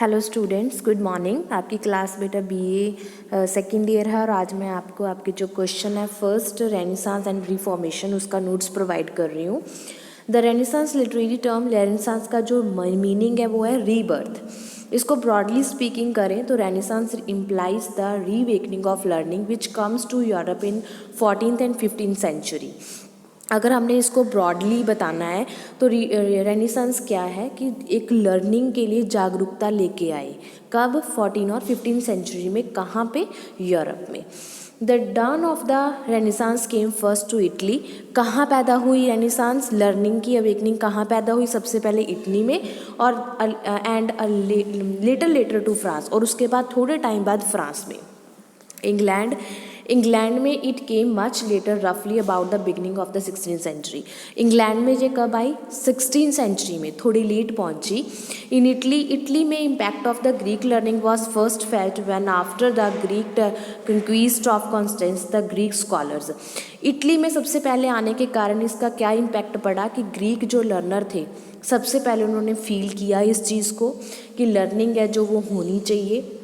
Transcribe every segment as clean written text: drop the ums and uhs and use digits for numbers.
Hello students, good morning. आपकी class बेटा BA second year है और आज मैं आपको आपके जो क्वेश्चन है फर्स्ट रेनेसांस एंड रिफॉर्मेशन उसका नोट्स प्रोवाइड कर रही हूँ। The renaissance literary term renaissance का जो मीनिंग है वो है रीबर्थ। इसको ब्रॉडली स्पीकिंग करें तो renaissance implies the reawakening of learning which comes to Europe in 14th and 15th century. अगर हमने इसको ब्रॉडली बताना है तो रेनेसांस क्या है कि एक लर्निंग के लिए जागरूकता लेके आए। कब? 14 और 15 सेंचुरी में। कहाँ पे? यूरोप में। The dawn of the Renaissance came first to Italy. कहाँ पैदा हुई रेनेसांस? लर्निंग की अवेकनिंग कहाँ पैदा हुई? सबसे पहले इटली में और and little later to France, और उसके बाद थोड़े टाइम बाद फ्रांस में। इंग्लैंड में इट केम मच लेटर, रफली about the beginning of the 16th century. England में ये कब आई? 16th सेंचुरी में, थोड़ी लेट पहुंची। इन इटली में impact of the Greek learning was first felt when after the Greek conquest of Constance the Greek scholars. Italy में सबसे पहले आने के कारण इसका क्या इम्पैक्ट पड़ा कि ग्रीक जो लर्नर थे सबसे पहले उन्होंने फील किया इस चीज़ को कि लर्निंग है जो वो होनी चाहिए।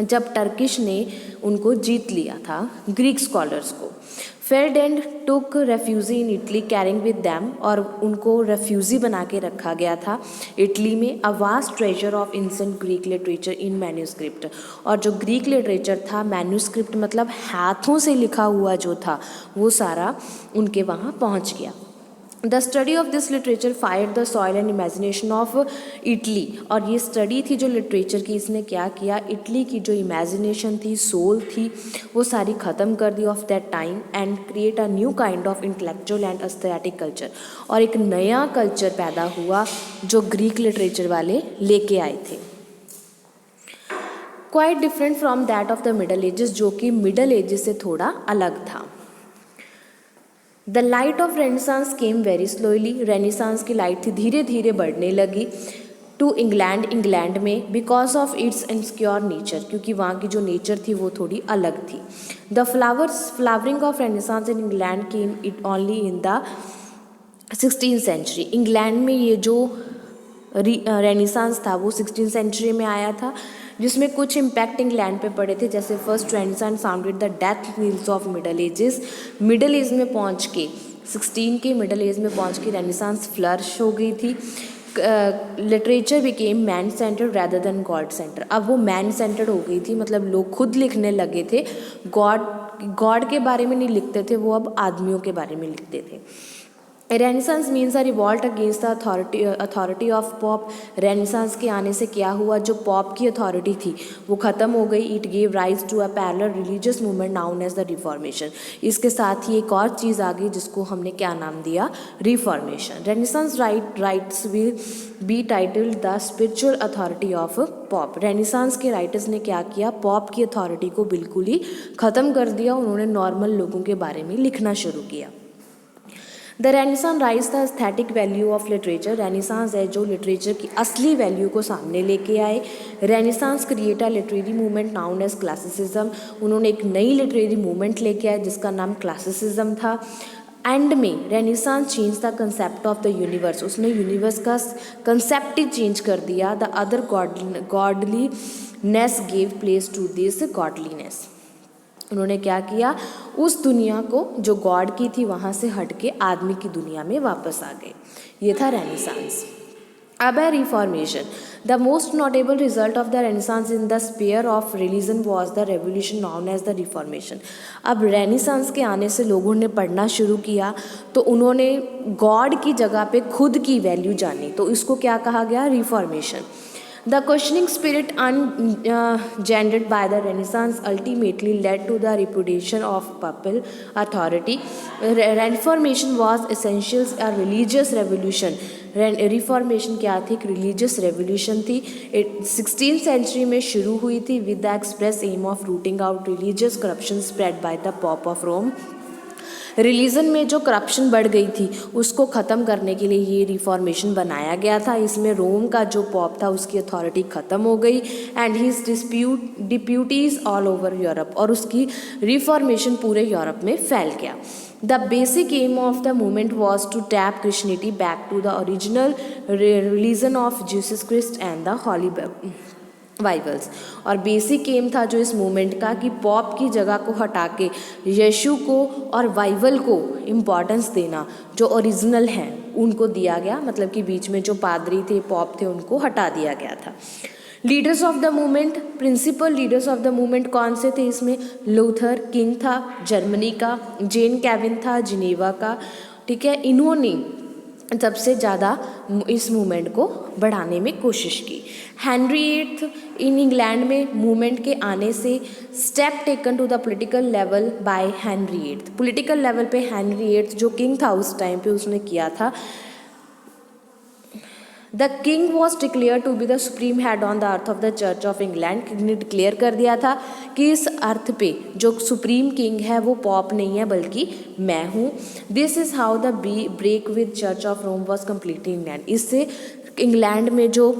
जब टर्किश ने उनको जीत लिया था, ग्रीक स्कॉलर्स को, Ferdinand took refugee in Italy carrying with them, और उनको रेफ्यूजी बना के रखा गया था इटली में। A vast treasure of ancient Greek literature in manuscript, और जो ग्रीक लिटरेचर था मैन्यूस्क्रिप्ट मतलब हाथों से लिखा हुआ जो था वो सारा उनके वहाँ पहुँच गया। The study of this literature fired the soil and imagination of Italy, और ये स्टडी थी जो लिटरेचर की, इसने क्या किया? इटली की जो इमेजिनेशन थी, सोल थी, वो सारी ख़त्म कर दी of that time, and create a new kind of intellectual and aesthetic culture, और एक नया कल्चर पैदा हुआ जो ग्रीक लिटरेचर वाले लेके आए थे। Quite different from that of the middle edges, जो कि मिडल एजेस से थोड़ा अलग था। The light of renaissance came very slowly. Renaissance की लाइट थी धीरे धीरे बढ़ने लगी। टू इंग्लैंड में because of its insecure nature, क्योंकि वहाँ की जो नेचर थी वो थोड़ी अलग थी। The flowering of Renaissance in England came it only in the 16th century. England में ये जो रेनेसांस था वो 16th सेंचुरी में आया था, जिसमें कुछ इम्पैक्ट इंग्लैंड पे पड़े थे। जैसे first renaissance sounded the death Niels of middle edges. Middle age में पहुंच के 16 के मिडल एज में पहुंच के रेनेसांस फ्लरिश हो गई थी। Literature became man centred rather than God centre. अब वो मैन सेंटर्ड हो गई थी, मतलब लोग खुद लिखने लगे थे, गॉड के बारे में नहीं लिखते थे, वो अब आदमियों के बारे में लिखते थे। Renaissance means a revolt against the authority of pop. Renaissance के आने से क्या हुआ? जो पॉप की अथॉरिटी थी वो ख़त्म हो गई। It gave rise to a parallel religious movement known as the Reformation. इसके साथ ही एक और चीज़ आ गई जिसको हमने क्या नाम दिया? Reformation. Renaissance rights will be titled the spiritual authority of pop. Renaissance के राइटर्स ने क्या किया? पॉप की अथॉरिटी को बिल्कुल ही ख़त्म कर दिया। उन्होंने नॉर्मल लोगों के बारे में लिखना शुरू किया। The renaissance rise the aesthetic value of literature. Renaissance है जो लिटरेचर की असली वैल्यू को सामने लेके आए। Renaissance create a literary movement known as classicism. उन्होंने एक नई लिटरेरी मूवमेंट लेके आए जिसका नाम क्लासिसिज्म था। एंड में renaissance change the concept of the universe. उसने यूनिवर्स का कंसेप्ट ही चेंज कर दिया। The other godliness gave place to this godliness. उन्होंने क्या किया? उस दुनिया को जो गॉड की थी वहाँ से हट के आदमी की दुनिया में वापस आ गए। ये था रेनेसांस। अब है reformation. The most notable result of the renaissance in the sphere of religion was the revolution known as the reformation. अब रेनेसांस के आने से लोगों ने पढ़ना शुरू किया तो उन्होंने गॉड की जगह पे खुद की वैल्यू जानी, तो इसको क्या कहा गया? Reformation. The questioning spirit engendered by the Renaissance ultimately led to the repudiation of papal authority. Reformation was essentially a religious revolution. Reformation क्या थी? रिलीजियस रेवोल्यूशन थी। 16th सेंचुरी में शुरू हुई थी with the express aim of rooting out religious corruption spread by the Pope of Rome. Religion में जो corruption बढ़ गई थी उसको ख़त्म करने के लिए ये रिफॉर्मेशन बनाया गया था। इसमें रोम का जो पॉप था उसकी अथॉरिटी ख़त्म हो गई and his deputies all over Europe, और उसकी रिफॉर्मेशन पूरे यूरोप में फैल गया। The basic aim of the movement was to tap Christianity back to the original religion of Jesus Christ and the holy bibles. और बेसिक एम था जो इस मूवमेंट का कि पॉप की जगह को हटा के यीशु को और वाइवल को इम्पॉर्टेंस देना, जो ओरिजिनल हैं उनको दिया गया, मतलब कि बीच में जो पादरी थे, पॉप थे, उनको हटा दिया गया था। Leaders of the movement, principal leaders of the movement कौन से थे इसमें? लूथर किंग था जर्मनी का, जेन कैविन था जिनेवा का, ठीक है। इन्होंने सबसे ज़्यादा इस मूवमेंट को बढ़ाने में कोशिश की। हेनरी एट्थ इन इंग्लैंड में मूवमेंट के आने से step taken to the political level by Henry eighth. Political level पे हेनरी एट्थ जो किंग था उस टाइम पे उसने किया था। The king was declare to be the supreme head on the earth of the church of England. King ने declare कर दिया था कि इस अर्थ पे जो सुप्रीम किंग है वो पॉप नहीं है बल्कि मैं हूँ। This is how the break with church of Rome was completely England. इससे इंग्लैंड में जो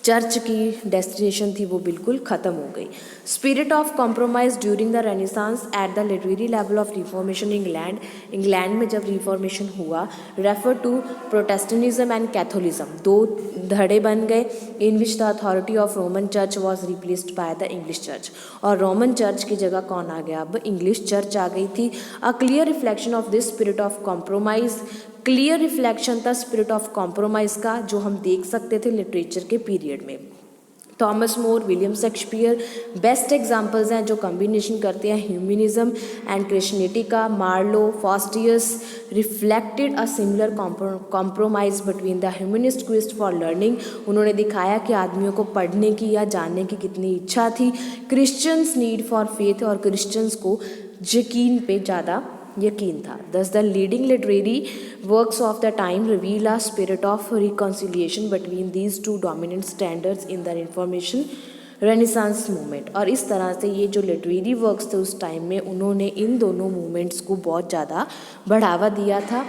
चर्च की डेस्टिनेशन थी वो बिल्कुल ख़त्म हो गई। Spirit of compromise during the renaissance at the literary level of reformation England. England में जब रिफॉर्मेशन हुआ, refer to Protestantism and Catholicism, दो धड़े बन गए in which the authority of Roman church was replaced by the English church. और Roman church की जगह कौन आ गया? अब इंग्लिश चर्च आ गई थी। A clear reflection of this spirit of compromise, clear reflection था स्पिरिट ऑफ कॉम्प्रोमाइज़ का, जो हम देख सकते थे लिटरेचर के पीरियड में। Thomas More, William Shakespeare best examples हैं जो कम्बिनेशन करते हैं ह्यूमनिज्म एंड क्रिश्चियनिटी का। Marlowe, Faustus reflected a similar compromise between the humanist quest for learning. उन्होंने दिखाया कि आदमियों को पढ़ने की या जानने की कितनी इच्छा थी। क्रिश्चियंस नीड फॉर फेथ, और क्रिश्चियंस को यकीन पे ज़्यादा यकीन था। Thus the leading literary works of the time reveal a spirit of reconciliation between these two dominant standards in the Reformation Renaissance movement। और इस तरह से ये जो लिटरेरी वर्क्स थे उस टाइम में उन्होंने इन दोनों मूवमेंट्स को बहुत ज़्यादा बढ़ावा दिया था।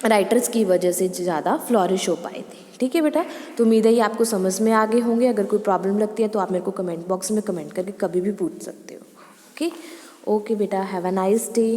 राइटर्स की वजह से ज़्यादा फ्लॉरिश हो पाए थे। ठीक है बेटा, तो उम्मीद है ये आपको समझ में आ गए होंगे। अगर कोई प्रॉब्लम लगती है तो आप मेरे को कमेंट बॉक्स में कमेंट करके कभी भी पूछ सकते हो। ओके बेटा, हैव अ नाइस डे।